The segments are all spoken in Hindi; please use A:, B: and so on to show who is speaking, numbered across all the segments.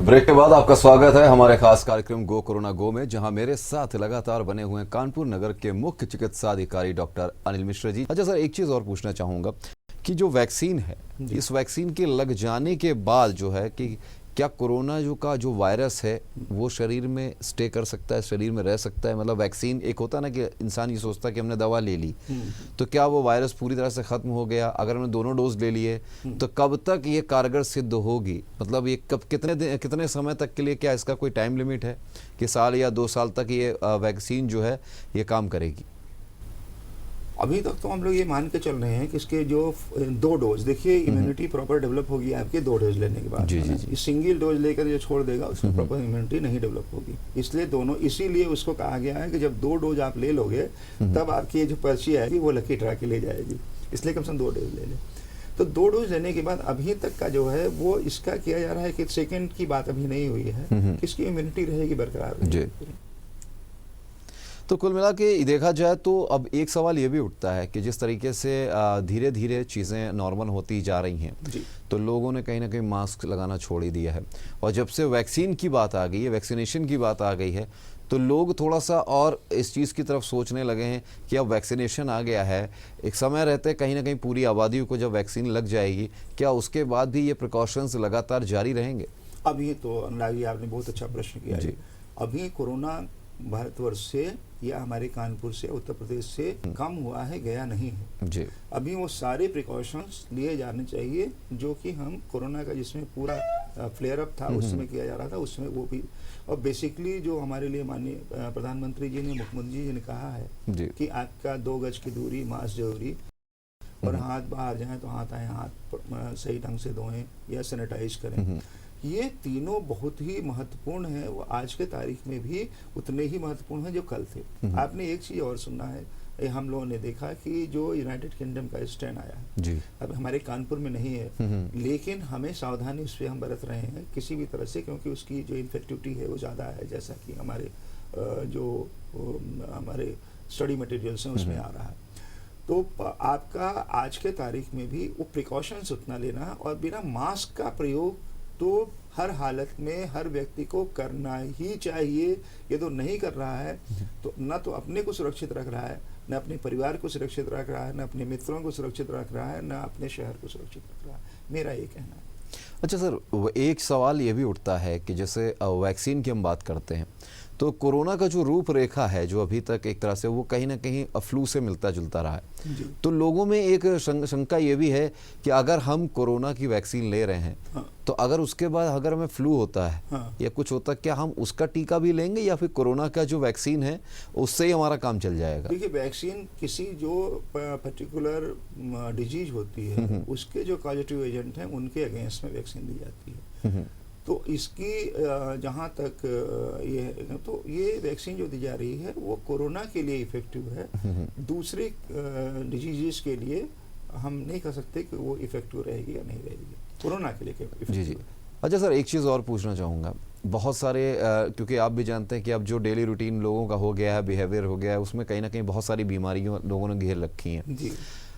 A: ब्रेक के बाद आपका स्वागत है हमारे खास कार्यक्रम गो कोरोना गो में, जहां मेरे साथ लगातार बने हुए हैं कानपुर नगर के मुख्य चिकित्सा अधिकारी डॉक्टर अनिल मिश्र जी। अच्छा सर, एक चीज और पूछना चाहूंगा कि जो वैक्सीन है, इस वैक्सीन के लग जाने के बाद जो है कि क्या कोरोना जो वायरस है वो शरीर में स्टे कर सकता है, शरीर में रह सकता है? मतलब वैक्सीन एक होता है ना कि इंसान ये सोचता है कि हमने दवा ले ली तो क्या वो वायरस पूरी तरह से खत्म हो गया? अगर हमने दोनों डोज ले लिए तो कब तक ये कारगर सिद्ध होगी? मतलब ये कब, कितने समय तक के लिए, क्या इसका कोई टाइम लिमिट है कि साल या 2 साल तक ये वैक्सीन जो है ये काम करेगी?
B: अभी तक तो हम लोग ये मान के चल रहे हैं कि इसके जो 2 डोज, देखिए इम्यूनिटी प्रॉपर डेवलप होगी आपके 2 डोज लेने के बाद। जी। सिंगल डोज लेकर जो छोड़ देगा उसमें प्रॉपर इम्यूनिटी नहीं डेवलप होगी। इसलिए दोनों, इसीलिए उसको कहा गया है कि जब 2 डोज आप ले लोगे तब आपकी जो पर्ची आएगी वो लकी ड्रा के ले जाएगी। इसलिए कम से कम 2 डोज ले लें। तो 2 डोज लेने के बाद अभी तक का जो है वो इसका किया जा रहा है कि सेकेंड की बात अभी नहीं हुई है, इसकी इम्यूनिटी रहेगी बरकरार।
A: तो कुल मिला के देखा जाए तो अब एक सवाल ये भी उठता है कि जिस तरीके से धीरे धीरे चीज़ें नॉर्मल होती जा रही हैं तो लोगों ने कहीं ना कहीं मास्क लगाना छोड़ ही दिया है, और जब से वैक्सीन की बात आ गई है, वैक्सीनेशन की बात आ गई है, तो लोग थोड़ा सा और इस चीज़ की तरफ सोचने लगे हैं कि अब वैक्सीनेशन आ गया है, एक समय रहते कहीं ना कहीं पूरी आबादी को जब वैक्सीन लग जाएगी, क्या उसके बाद भी ये प्रिकॉशंस लगातार जारी रहेंगे?
B: अभी तो अनुराग जी, आपने बहुत अच्छा प्रश्न किया है। अभी कोरोना भारतवर्ष से या हमारे कानपुर से, उत्तर प्रदेश से कम हुआ है, गया नहीं है जी। अभी वो सारे प्रिकॉशंस लिए जाने चाहिए जो कि हम कोरोना का जिसमें पूरा फ्लेयर अप था उस समय किया जा रहा था, उसमें वो भी। और बेसिकली जो हमारे लिए माननीय प्रधानमंत्री जी ने, मुख्यमंत्री जी ने कहा है कि आपका 2 गज की दूरी, मास्क जरूरी, और हाथ बाहर जाए तो हाथ आए, हाथ सही ढंग से धोएं या सैनिटाइज करें। ये तीनों बहुत ही महत्वपूर्ण है, वो आज के तारीख में भी उतने ही महत्वपूर्ण है जो कल थे। आपने एक चीज और सुना है, हम लोगों ने देखा कि जो यूनाइटेड किंगडम का स्ट्रेन आया है जी, अब हमारे कानपुर में नहीं है, लेकिन हमें सावधानी उस पर हम बरत रहे हैं किसी भी तरह से, क्योंकि उसकी जो इन्फेक्टिविटी है वो ज़्यादा है, जैसा कि हमारे जो हमारे स्टडी मटेरियल्स हैं उसमें आ रहा है। तो आपका आज के तारीख में भी वो प्रिकॉशंस उतना लेना, और बिना मास्क का प्रयोग तो हर हालत में हर व्यक्ति को करना ही चाहिए। ये तो नहीं कर रहा है तो न तो अपने को सुरक्षित रख रहा है, न अपने परिवार को सुरक्षित रख रहा है, न अपने मित्रों को सुरक्षित रख रहा है, न अपने शहर को सुरक्षित रख रहा है। मेरा ये कहना है।
A: अच्छा सर, एक सवाल ये भी उठता है कि जैसे वैक्सीन की हम बात करते हैं तो कोरोना का जो रूपरेखा है जो अभी तक एक तरह से वो कहीं ना कहीं फ्लू से मिलता जुलता रहा है, तो लोगों में एक शंका ये भी है कि अगर हम कोरोना की वैक्सीन ले रहे हैं तो अगर उसके बाद अगर हमें फ्लू होता है या कुछ होता है, क्या हम उसका टीका भी लेंगे या फिर कोरोना का जो वैक्सीन है उससे ही हमारा काम चल जाएगा?
B: देखिए, वैक्सीन किसी जो पर्टिकुलर डिजीज होती है उसके जो कॉजेटिव एजेंट हैं उनके अगेंस्ट में वैक्सीन दी जाती है। तो इसकी जहाँ तक ये, तो ये वैक्सीन जो दी जा रही है वो कोरोना के लिए इफेक्टिव है, दूसरे डिजीजेस के लिए हम नहीं कह सकते कि वो इफेक्टिव रहेगी या नहीं रहेगी, कोरोना के लिए इफेक्टिव
A: जी। अच्छा सर, एक चीज़ और पूछना चाहूँगा, बहुत सारे क्योंकि आप भी जानते हैं कि अब जो डेली रूटीन लोगों का हो गया है, बिहेवियर हो गया है, उसमें कहीं ना कहीं बहुत सारी बीमारियाँ लोगों ने घेर रखी हैं जी।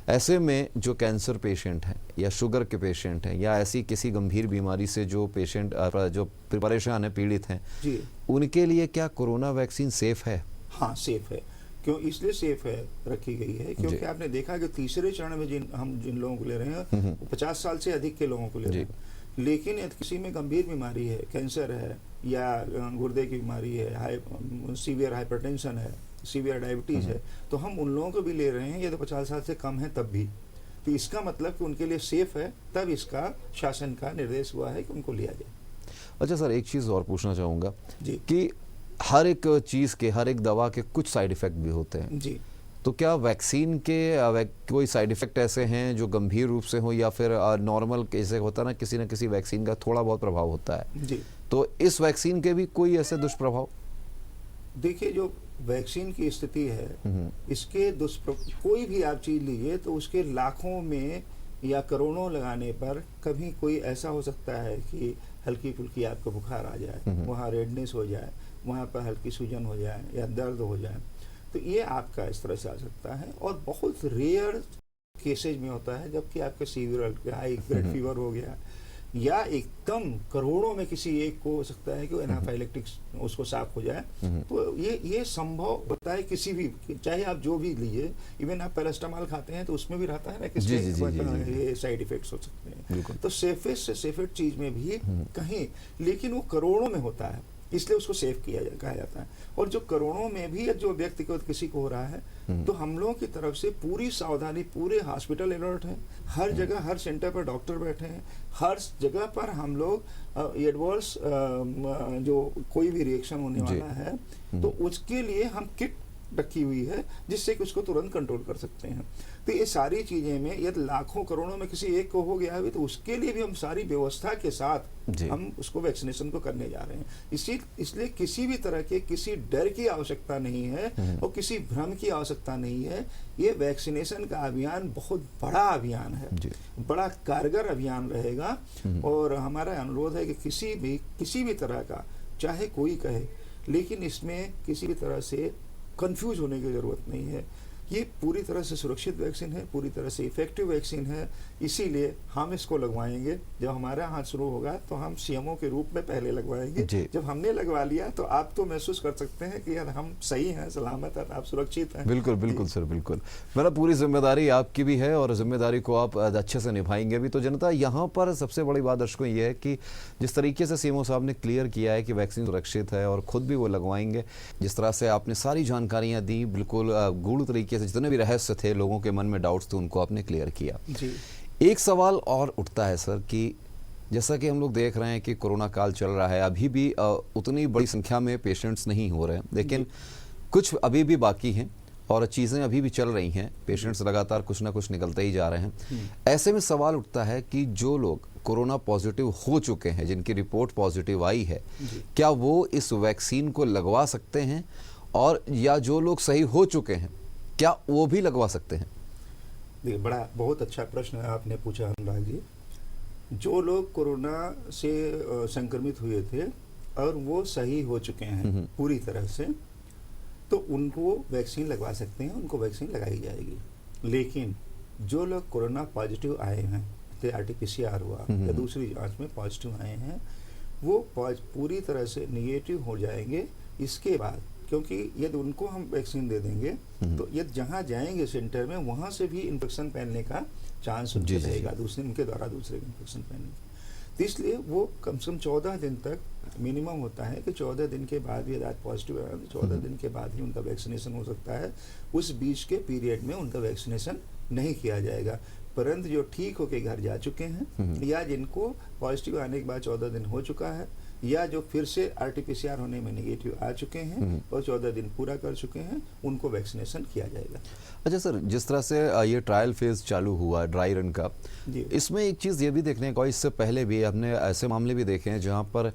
A: ऐसे में जो कैंसर पेशेंट हैं या शुगर के पेशेंट हैं या ऐसी किसी गंभीर बीमारी से जो पेशेंट जो परेशान है, पीड़ित हैं जी, उनके लिए क्या कोरोना वैक्सीन सेफ है?
B: हाँ, सेफ है। क्यों इसलिए सेफ है रखी गई है क्योंकि आपने देखा कि तीसरे चरण में जिन लोगों को ले रहे हैं वो 50 साल से अधिक के लोगों को ले रहे हैं, लेकिन यदि किसी में गंभीर बीमारी है, कैंसर है या गुर्दे की बीमारी है, सीवियर हाइपरटेंशन है, सीवियर डायबिटीज है, तो हम उन लोगों को भी ले रहे हैं, ये तो 50 साल से कम है तब भी। तो इसका मतलब कि उनके लिए सेफ है, तब इसका शासन का निर्देश हुआ है कि उनको लिया जाए।
A: अच्छा सर, एक चीज़ और पूछना चाहूँगा कि हर एक चीज़ के, हर एक दवा के कुछ साइड इफ़ेक्ट भी होते हैं जी, तो क्या वैक्सीन के कोई साइड इफ़ेक्ट ऐसे हैं जो गंभीर रूप से हो या फिर नॉर्मल कैसे होता ना, किसी न किसी वैक्सीन का थोड़ा बहुत प्रभाव होता है जी, तो इस वैक्सीन के भी कोई ऐसे दुष्प्रभाव?
B: देखिए, जो वैक्सीन की स्थिति है इसके कोई भी आप चीज लीजिए तो उसके लाखों में या करोड़ों लगाने पर कभी कोई ऐसा हो सकता है कि हल्की फुल्की आपको बुखार आ जाए, वहाँ रेडनेस हो जाए, वहाँ पर हल्की सूजन हो जाए या दर्द हो जाए, तो ये आपका इस तरह से आ सकता है। और बहुत रेयर केसेज में होता है, जबकि आपका सीवियर हाई ग्रेड फीवर हो गया या एकदम करोड़ों में किसी एक को हो सकता है कि एनाफाइलेक्टिक उसको साफ हो जाए। तो ये संभव होता है किसी भी, चाहे आप जो भी लीजिए, इवन आप पैरास्टामॉल खाते हैं तो उसमें भी रहता है ना किसी ये साइड इफेक्ट्स हो सकते हैं। तो सेफेस्ट से सेफेस्ट चीज में भी कहीं, लेकिन वो करोड़ों में होता है, इसलिए उसको सेफ कहा जाता है। और जो करोड़ों में भी जो व्यक्तिगत किसी को हो रहा है, तो हम लोगों की तरफ से पूरी सावधानी, पूरे हॉस्पिटल अलर्ट है, हर जगह हर सेंटर पर डॉक्टर बैठे हैं, हर जगह पर हम लोग एडवर्स जो कोई भी रिएक्शन होने वाला है तो उसके लिए हम किट रखी हुई है जिससे कि उसको तुरंत कंट्रोल कर सकते हैं। तो ये सारी चीजें में यदि लाखों करोड़ों में किसी एक को हो गया है तो उसके लिए भी हम सारी व्यवस्था के साथ हम उसको वैक्सीनेशन को करने जा रहे हैं। इसलिए किसी भी तरह के किसी डर की आवश्यकता नहीं है और किसी भ्रम की आवश्यकता नहीं है। ये वैक्सीनेशन का अभियान बहुत बड़ा अभियान है, बड़ा कारगर अभियान रहेगा। और हमारा अनुरोध है कि किसी भी तरह का, चाहे कोई कहे, लेकिन इसमें किसी भी तरह से कंफ्यूज होने की जरूरत नहीं है। ये पूरी तरह से सुरक्षित वैक्सीन है, पूरी तरह से इफेक्टिव वैक्सीन है, इसीलिए हम इसको लगवाएंगे। जब हमारा हाथ शुरू होगा तो हम सीएमओ के रूप में पहले लगवाएंगे। जब हमने लगवा लिया तो आप तो महसूस कर सकते हैं कि यार हम सही हैं, सलामत हैं, आप सुरक्षित हैं।
A: बिल्कुल बिल्कुल सर, बिल्कुल। मेरा पूरी जिम्मेदारी आपकी भी है और जिम्मेदारी को आप अच्छे से निभाएंगे भी। तो जनता, यहाँ पर सबसे बड़ी बात दर्शकों ये है कि जिस तरीके से सीएमओ साहब ने क्लियर किया है कि वैक्सीन सुरक्षित है और खुद भी वो लगवाएंगे, जिस तरह से आपने सारी जानकारियां दी, बिल्कुल गूढ़ तरीके से जितने भी रहस्य थे, लोगों के मन में डाउट्स थे, उनको आपने क्लियर किया।
B: जी।
A: एक सवाल और उठता है सर कि जैसा कि हम लोग देख रहे हैं कि कोरोना काल चल रहा है, अभी भी उतनी बड़ी संख्या में पेशेंट्स नहीं हो रहे हैं, लेकिन कुछ अभी भी बाकी हैं और चीज़ें अभी भी चल रही हैं, पेशेंट्स लगातार कुछ ना कुछ निकलते ही जा रहे हैं। ऐसे में सवाल उठता है कि जो लोग कोरोना पॉजिटिव हो चुके हैं, जिनकी रिपोर्ट पॉजिटिव आई है, क्या वो इस वैक्सीन को लगवा सकते हैं, और या जो लोग सही हो चुके हैं क्या वो भी लगवा सकते हैं?
B: देखिए, बहुत अच्छा प्रश्न आपने पूछा अनुराग जी। जो लोग कोरोना से संक्रमित हुए थे और वो सही हो चुके हैं पूरी तरह से, तो उनको वैक्सीन लगवा सकते हैं, उनको वैक्सीन लगाई जाएगी। लेकिन जो लोग कोरोना पॉजिटिव आए हैं, चाहे आरटीपीसीआर हुआ या दूसरी जांच में पॉजिटिव आए हैं, वो पूरी तरह से निगेटिव हो जाएंगे इसके बाद। क्योंकि यदि उनको हम वैक्सीन दे देंगे तो यदि जहाँ जाएंगे सेंटर में, वहाँ से भी इन्फेक्शन फैलने का चांस रहेगा, उनके द्वारा दूसरे इन्फेक्शन फैलने का। तो इसलिए वो कम से कम 14 दिन तक मिनिमम होता है कि 14 दिन के बाद भी यदि पॉजिटिव है तो 14 दिन के बाद ही उनका वैक्सीनेशन हो सकता है। उस बीच के पीरियड में उनका वैक्सीनेशन नहीं किया जाएगा। परंतु जो ठीक होके घर जा चुके हैं या जिनको पॉजिटिव आने के बाद 14 दिन हो चुका है, या जो फिर से आरटीपीसीआर होने में नेगेटिव आ चुके हैं और 14 दिन पूरा कर चुके हैं, उनको वैक्सीनेशन किया जाएगा।
A: अच्छा सर, जिस तरह से ये ट्रायल फेज चालू हुआ ड्राई रन का, इसमें एक चीज़ ये भी देखने को, इससे पहले भी हमने ऐसे मामले भी देखे हैं जहाँ पर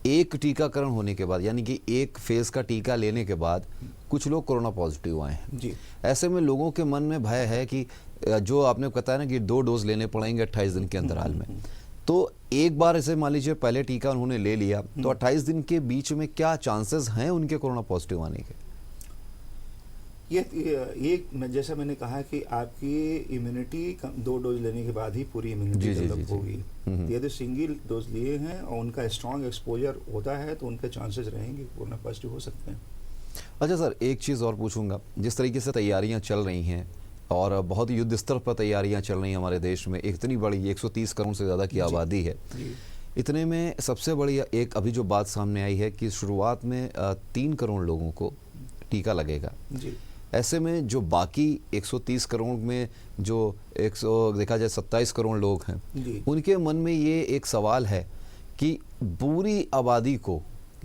A: एक टीकाकरण होने के बाद, यानी कि एक फेज का टीका लेने के बाद कुछ लोग कोरोना पॉजिटिव आए हैं
B: जी।
A: ऐसे में लोगों के मन में भय है कि जो आपने बताया ना कि 2 डोज लेने पड़ेंगे 28 दिन के अंतराल में, तो एक बार ऐसे मान लीजिए पहले टीका उन्होंने ले लिया तो 28 दिन के बीच में क्या चांसेस हैं उनके कोरोना पॉजिटिव आने के?
B: ये जैसा मैंने कहा कि आपकी इम्यूनिटी 2 डोज लेने के बाद ही पूरी इम्यूनिटी डेवलप होगी। यदि सिंगल डोज लिए हैं और उनका स्ट्रॉन्ग एक्सपोजर होता है तो उनके चांसेस रहेंगे, कोरोना पॉजिटिव हो सकते हैं।
A: अच्छा सर, एक चीज़ और पूछूंगा, जिस तरीके से तैयारियां चल रही हैं और बहुत युद्ध स्तर पर तैयारियां चल रही हैं हमारे देश में, इतनी बड़ी 130 करोड़ से ज़्यादा की आबादी है, इतने में सबसे बड़ी एक अभी जो बात सामने आई है कि शुरुआत में 3 करोड़ लोगों को टीका लगेगा। ऐसे में जो बाकी 130 करोड़ में जो 100 देखा जाए 27 करोड़ लोग हैं, उनके मन में ये एक सवाल है कि पूरी आबादी को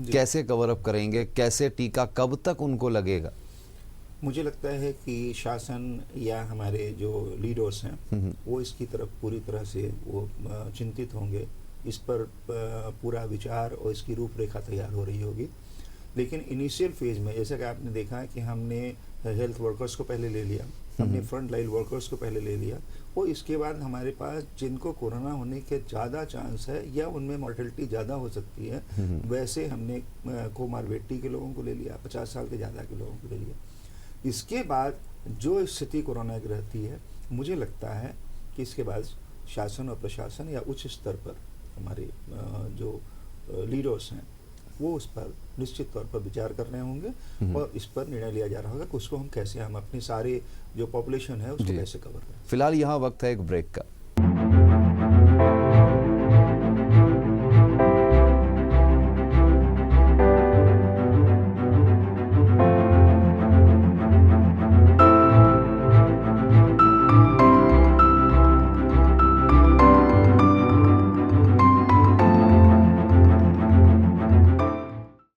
A: कैसे कवर अप करेंगे, कैसे टीका कब तक उनको लगेगा?
B: मुझे लगता है कि शासन या हमारे जो लीडर्स हैं वो इसकी तरफ पूरी तरह से वो चिंतित होंगे, इस पर पूरा विचार और इसकी रूपरेखा तैयार हो रही होगी। लेकिन इनिशियल फेज में जैसा कि आपने देखा कि हमने हेल्थ वर्कर्स को पहले ले लिया, हमने फ्रंट लाइन वर्कर्स को पहले ले लिया, और इसके बाद हमारे पास जिनको कोरोना होने के ज़्यादा चांस है या उनमें मॉर्टेलिटी ज़्यादा हो सकती है, वैसे हमने कोमार्बिडिटी के लोगों को ले लिया, 50 साल के ज़्यादा के लोगों को ले लिया। इसके बाद जो स्थिति कोरोना की रहती है, मुझे लगता है कि इसके बाद शासन और प्रशासन या उच्च स्तर पर हमारे जो लीडर्स हैं वो उस पर निश्चित तौर पर विचार कर रहे होंगे और इस पर निर्णय लिया जा रहा होगा कि उसको हम कैसे, हम अपने सारे जो पॉपुलेशन है उसको कैसे कवर करें।
A: फिलहाल यहाँ वक्त है एक ब्रेक का।